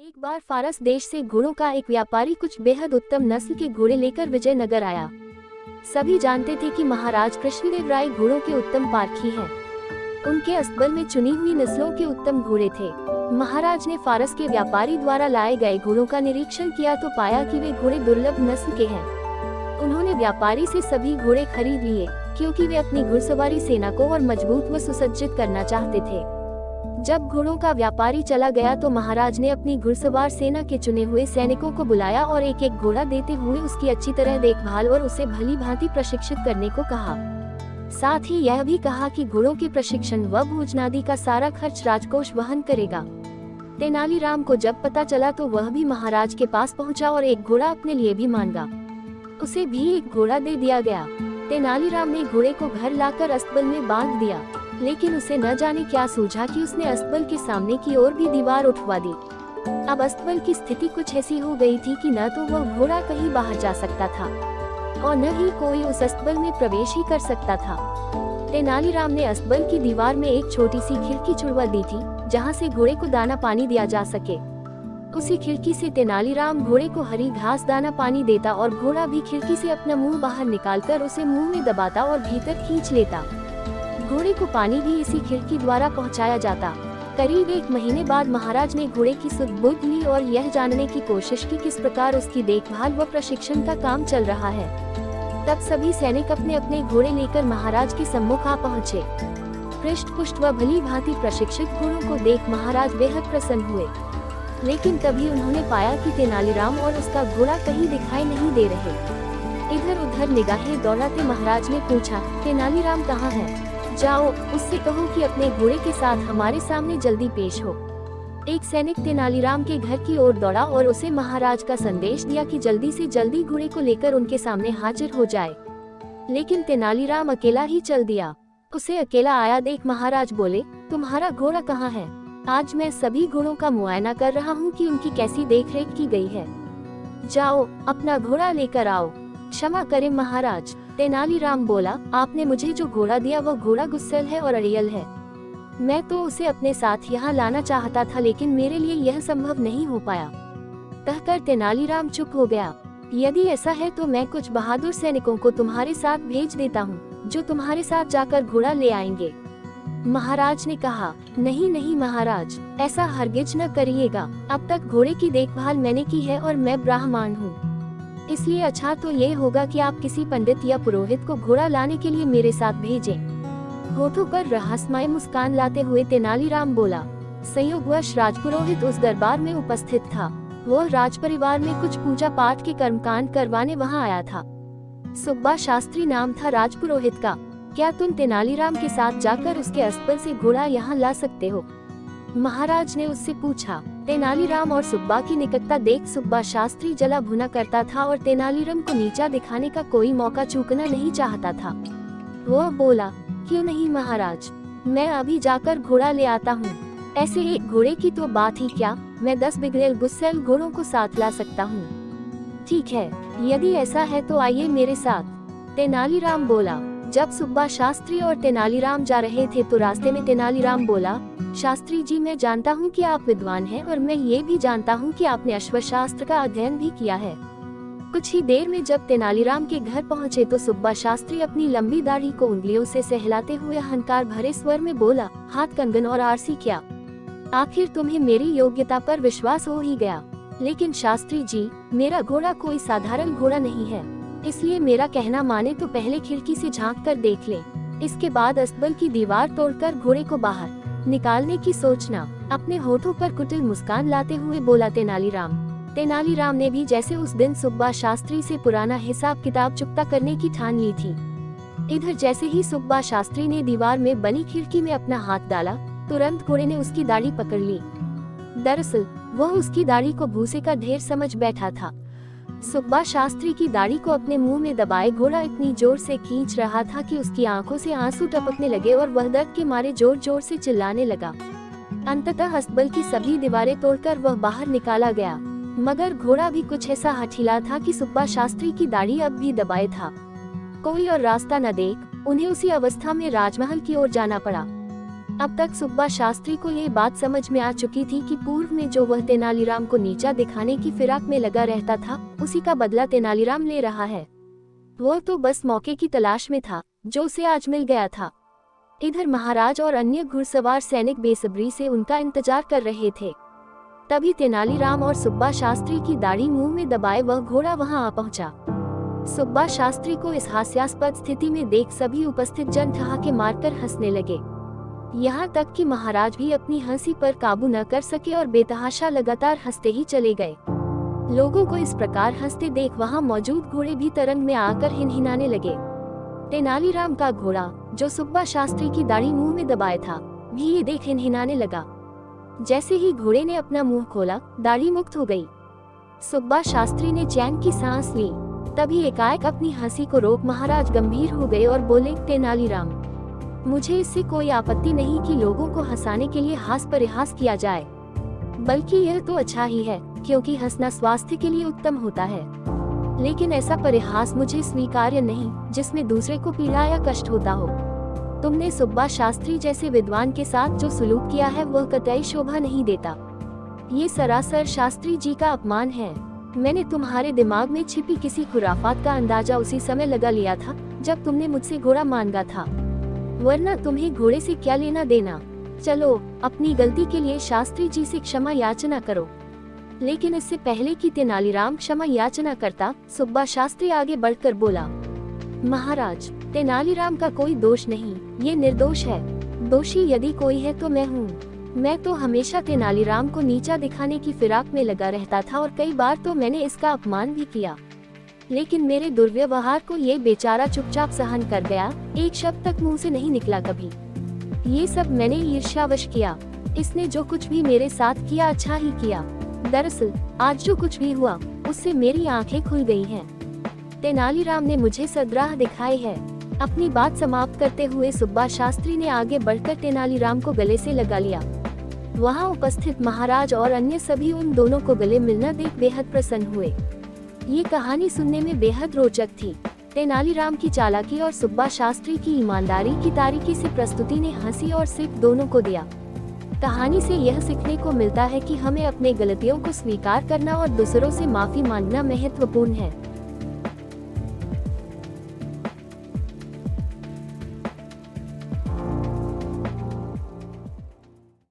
एक बार फारस देश से घोड़ों का एक व्यापारी कुछ बेहद उत्तम नस्ल के घोड़े लेकर विजयनगर आया। सभी जानते थे कि महाराज कृष्णदेव राय घोड़ों के उत्तम पारखी हैं। उनके अस्तबल में चुनी हुई नस्लों के उत्तम घोड़े थे। महाराज ने फारस के व्यापारी द्वारा लाए गए घोड़ों का निरीक्षण किया तो पाया कि वे घोड़े दुर्लभ नस्ल के हैं। उन्होंने व्यापारी से सभी घोड़े खरीद लिए क्योंकि वे अपनी घुड़सवारी सेना को और मजबूत व सुसज्जित करना चाहते थे। जब घोड़ों का व्यापारी चला गया तो महाराज ने अपनी घुड़सवार सेना के चुने हुए सैनिकों को बुलाया और एक एक घोड़ा देते हुए उसकी अच्छी तरह देखभाल और उसे भली भांति प्रशिक्षित करने को कहा। साथ ही यह भी कहा कि घोड़ों के प्रशिक्षण व भोजनादि का सारा खर्च राजकोष वहन करेगा। तेनालीराम को जब पता चला तो वह भी महाराज के पास पहुंचा और एक घोड़ा अपने लिए भी मांगा। उसे भी एक घोड़ा दे दिया गया। तेनालीराम ने घोड़े को घर लाकर अस्तबल में बांध दिया, लेकिन उसे न जाने क्या सूझा कि उसने अस्तबल के सामने की ओर भी दीवार उठवा दी। अब अस्तबल की स्थिति कुछ ऐसी हो गई थी कि न तो वह घोड़ा कहीं बाहर जा सकता था और न ही कोई उस अस्तबल में प्रवेश ही कर सकता था। तेनालीराम ने अस्तबल की दीवार में एक छोटी सी खिड़की छुड़वा दी थी जहाँ से घोड़े को दाना पानी दिया जा सके। उसी खिड़की से तेनालीराम घोड़े को हरी घास दाना पानी देता और घोड़ा भी खिड़की से अपना मुंह बाहर निकालकर उसे मुंह में दबाता और भीतर खींच लेता। घोड़े को पानी भी इसी खिड़की द्वारा पहुंचाया जाता। करीब 1 महीने बाद महाराज ने घोड़े की सुध-बुध ली और यह जानने की कोशिश की किस प्रकार उसकी देखभाल व प्रशिक्षण का काम चल रहा है। तब सभी सैनिक अपने अपने घोड़े लेकर महाराज के सम्मुख आ पहुँचे। हृष्ट पुष्ट व भली भांति प्रशिक्षित घोड़ों को देख महाराज बेहद प्रसन्न हुए, लेकिन तभी उन्होंने पाया कि तेनालीराम और उसका घोड़ा कहीं दिखाई नहीं दे रहे। इधर उधर निगाहें दौड़ाते महाराज ने पूछा, तेनालीराम कहाँ है? जाओ, उससे कहो कि अपने घोड़े के साथ हमारे सामने जल्दी पेश हो। एक सैनिक तेनालीराम के घर की ओर दौड़ा और उसे महाराज का संदेश दिया कि जल्दी से जल्दी घोड़े को लेकर उनके सामने हाजिर हो जाए। लेकिन तेनालीराम अकेला ही चल दिया। उसे अकेला आया देख महाराज बोले, तुम्हारा घोड़ा कहाँ है? आज मैं सभी घोड़ों का मुआयना कर रहा हूँ कि उनकी कैसी देखरेख की गई है। जाओ, अपना घोड़ा लेकर आओ। क्षमा करें महाराज, तेनालीराम बोला, आपने मुझे जो घोड़ा दिया वह घोड़ा गुस्सैल है और अड़ियल है। मैं तो उसे अपने साथ यहाँ लाना चाहता था, लेकिन मेरे लिए यह संभव नहीं हो पाया। कहकर तेनालीराम चुप हो गया। यदि ऐसा है तो मैं कुछ बहादुर सैनिकों को तुम्हारे साथ भेज देता हूँ, जो तुम्हारे साथ जाकर घोड़ा ले आएंगे। महाराज ने कहा, नहीं नहीं महाराज, ऐसा हरगिज न करिएगा। अब तक घोड़े की देखभाल मैंने की है और मैं ब्राह्मण हूँ, इसलिए अच्छा तो ये होगा कि आप किसी पंडित या पुरोहित को घोड़ा लाने के लिए मेरे साथ भेजें। होठों पर रहस्यमय मुस्कान लाते हुए तेनालीराम बोला। संयोगवश राजपुरोहित उस दरबार में उपस्थित था। वह राजपरिवार में कुछ पूजा पाठ के कर्मकांड करवाने वहां आया था। सुब्बा शास्त्री नाम था राजपुरोहित का। क्या तुम तेनालीराम के साथ जाकर उसके अस्तबल से घोड़ा यहाँ ला सकते हो? महाराज ने उससे पूछा। तेनालीराम और सुब्बा की निकटता देख सुब्बा शास्त्री जला भुना करता था और तेनालीराम को नीचा दिखाने का कोई मौका चूकना नहीं चाहता था। वह बोला, क्यों नहीं महाराज, मैं अभी जाकर घोड़ा ले आता हूँ। ऐसे एक घोड़े की तो बात ही क्या, मैं 10 बिगड़ेल गुस्सैल घोड़ों को साथ ला सकता हूँ। ठीक है, यदि ऐसा है तो आइए मेरे साथ, तेनालीराम बोला। जब सुब्बा शास्त्री और तेनालीराम जा रहे थे तो रास्ते में तेनालीराम बोला, शास्त्री जी, मैं जानता हूँ कि आप विद्वान हैं और मैं ये भी जानता हूँ कि आपने अश्वशास्त्र का अध्ययन भी किया है। कुछ ही देर में जब तेनालीराम के घर पहुँचे तो सुब्बा शास्त्री अपनी लंबी दाढ़ी को उंगलियों से सहलाते हुए अहंकार भरे स्वर में बोला, हाथ कंगन और आरसी क्या? आखिर तुम्हें मेरी योग्यता पर विश्वास हो ही गया। लेकिन शास्त्री जी, मेरा घोड़ा कोई साधारण घोड़ा नहीं है, इसलिए मेरा कहना माने तो पहले खिड़की से झांक कर देख ले, इसके बाद अस्तबल की दीवार तोड़कर घोड़े को बाहर निकालने की सोचना। अपने होठों पर कुटिल मुस्कान लाते हुए बोला तेनालीराम। तेनालीराम ने भी जैसे उस दिन सुब्बा शास्त्री से पुराना हिसाब किताब चुकता करने की ठान ली थी। इधर जैसे ही सुब्बा शास्त्री ने दीवार में बनी खिड़की में अपना हाथ डाला, तुरंत घोड़े ने उसकी दाढ़ी पकड़ ली। दरअसल वह उसकी दाढ़ी को भूसे का ढेर समझ बैठा था। सुब्बा शास्त्री की दाढ़ी को अपने मुंह में दबाए घोड़ा इतनी जोर से खींच रहा था कि उसकी आंखों से आंसू टपकने लगे और वह दर्द के मारे जोर जोर से चिल्लाने लगा। अंततः अस्तबल की सभी दीवारें तोड़कर वह बाहर निकाला गया, मगर घोड़ा भी कुछ ऐसा हठीला था कि सुब्बा शास्त्री की दाढ़ी अब भी दबाए था। कोई और रास्ता न देख उन्हें उसी अवस्था में राजमहल की ओर जाना पड़ा। अब तक सुब्बा शास्त्री को ये बात समझ में आ चुकी थी कि पूर्व में जो वह तेनालीराम को नीचा दिखाने की फिराक में लगा रहता था, उसी का बदला तेनालीराम ले रहा है। वह तो बस मौके की तलाश में था, जो उसे आज मिल गया था। इधर महाराज और अन्य घुड़सवार सैनिक बेसब्री से उनका इंतजार कर रहे थे। तभी तेनालीराम और सुब्बा शास्त्री की दाढ़ी मुंह में दबाए वह घोड़ा वहां आ पहुंचा। सुब्बा शास्त्री को इस हास्यास्पद स्थिति में देख सभी उपस्थित जन ठहाके मारकर हंसने लगे। यहाँ तक कि महाराज भी अपनी हंसी पर काबू न कर सके और बेतहाशा लगातार हंसते ही चले गए। लोगों को इस प्रकार हंसते देख वहां मौजूद घोड़े भी तरंग में आकर हिनहिनाने लगे। तेनालीराम का घोड़ा, जो सुब्बा शास्त्री की दाढ़ी मुंह में दबाए था, भी ये देख हिनहिनाने लगा। जैसे ही घोड़े ने अपना मुंह खोला, दाढ़ी मुक्त हो गई। सुब्बा शास्त्री ने चैन की सांस ली। तभी एकाएक अपनी हंसी को रोक महाराज गंभीर हो गए और बोले, तेनालीराम, मुझे इससे कोई आपत्ति नहीं कि लोगों को हंसाने के लिए हास परिहास किया जाए, बल्कि यह तो अच्छा ही है, क्योंकि हंसना स्वास्थ्य के लिए उत्तम होता है। लेकिन ऐसा परिहास मुझे स्वीकार्य नहीं जिसमें दूसरे को पीड़ा या कष्ट होता हो। तुमने सुब्बा शास्त्री जैसे विद्वान के साथ जो सुलूक किया है वह कतई शोभा नहीं देता। ये सरासर शास्त्री जी का अपमान है। मैंने तुम्हारे दिमाग में छिपी किसी खुराफात का अंदाजा उसी समय लगा लिया था जब तुमने मुझसे घोड़ा मांगा था, वरना तुम्हें घोड़े से क्या लेना देना। चलो, अपनी गलती के लिए शास्त्री जी से क्षमा याचना करो। लेकिन इससे पहले कि तेनालीराम क्षमा याचना करता, सुब्बा शास्त्री आगे बढ़कर बोला, महाराज, तेनालीराम का कोई दोष नहीं, ये निर्दोष है। दोषी यदि कोई है तो मैं हूँ। मैं तो हमेशा तेनालीराम को नीचा दिखाने की फिराक में लगा रहता था और कई बार तो मैंने इसका अपमान भी किया, लेकिन मेरे दुर्व्यवहार को ये बेचारा चुपचाप सहन कर गया। एक शब्द तक मुंह से नहीं निकला कभी। ये सब मैंने ईर्ष्यावश किया। इसने जो कुछ भी मेरे साथ किया अच्छा ही किया। दरअसल आज जो कुछ भी हुआ उससे मेरी आंखें खुल गई हैं। तेनालीराम ने मुझे सद्राह दिखाई है। अपनी बात समाप्त करते हुए सुब्बा शास्त्री ने आगे बढ़कर तेनालीराम को गले से लगा लिया। वहां उपस्थित महाराज और अन्य सभी उन दोनों को गले मिलना देख बेहद प्रसन्न हुए। ये कहानी सुनने में बेहद रोचक थी। तेनालीराम की चालाकी और सुब्बा शास्त्री की ईमानदारी की तारीकी से प्रस्तुति ने हंसी और सीख दोनों को दिया। कहानी से यह सीखने को मिलता है कि हमें अपने गलतियों को स्वीकार करना और दूसरों से माफी मांगना महत्वपूर्ण है।